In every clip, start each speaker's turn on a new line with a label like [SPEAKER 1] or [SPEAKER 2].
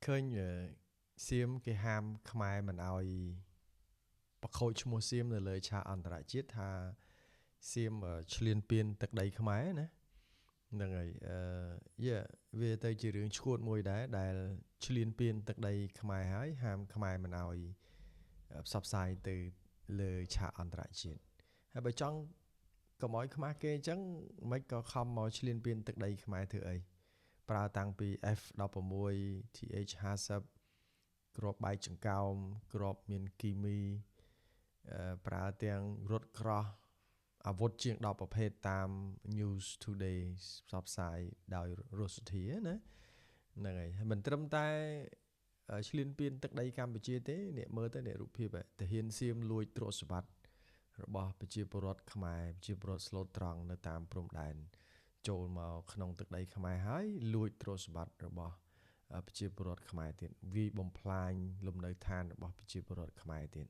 [SPEAKER 1] ឃើញសៀមគេហាមខ្មែរមិនអោយបខូចឈ្មោះសៀមនៅលើឆាកអន្តរជាតិថាសៀមឈ្លានពានទឹកដីខ្មែរណាហ្នឹងហើយវាទៅជារឿងឈួតមួយដែរដែលឈ្លានពានទឹកដីខ្មែរហើយហាមខ្មែរមិនអោយផ្សព្វផ្សាយទៅលើឆាកអន្តរជាតិហើយបើចង់កុំអោយខ្មាស់គេអញ្ចឹងមិនក៏ខំមកឈ្លានពានទឹកដីខ្មែរធ្វើអីប្រើតាំងពី F16 TH50 គ្រាប់បែកចង្កោមគ្រាប់មានគីមីប្រើទាំងរថក្រោះអាវុធជាង10ប្រភេទតាម News Today ផ្សព្វផ្សាយដោយរស់សុធាណាហ្នឹងហើយមិនត្រឹមតែឈ្លានពានទឹកដីកម្ពុជាទេអ្នកមើលទៅអ្នករូបភាពទាហានសៀមលួចទ្រព្យសម្បត្តិរបស់ប្រជាពលរដ្ឋខ្មែរប្រជាពលរដ្ឋស្លូតត្រង់នៅតាមព្រំដែនចូលមកក្នុងទឹកដីខ្មែរហើយលួចទ្រព្យសម្បត្តិរបស់ប្រជាពលរដ្ឋខ្មែរទៀតវាយបំផ្លាញលំនៅឋានរបស់ប្រជាពលរដ្ឋខ្មែរទៀត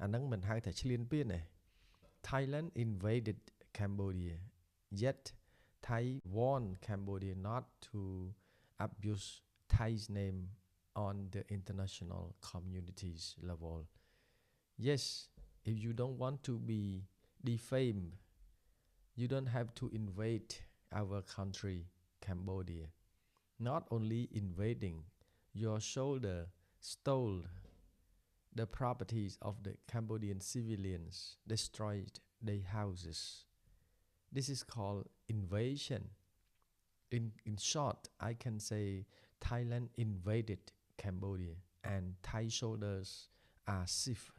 [SPEAKER 1] អាហ្នឹងមិនហៅថាឈ្លានពានទេ Thailand invaded Cambodia yet Thai warned Cambodia not to abuse Thai's name on the international community's level. Yes, if you don't want to be defamed, you don't have to invade our country, Cambodia. Not only invading, your shoulder stole the properties of the Cambodian civilians, destroyed their houses. This is called invasion. In short, I can say Thailand invaded Cambodia and Thai shoulders are safe.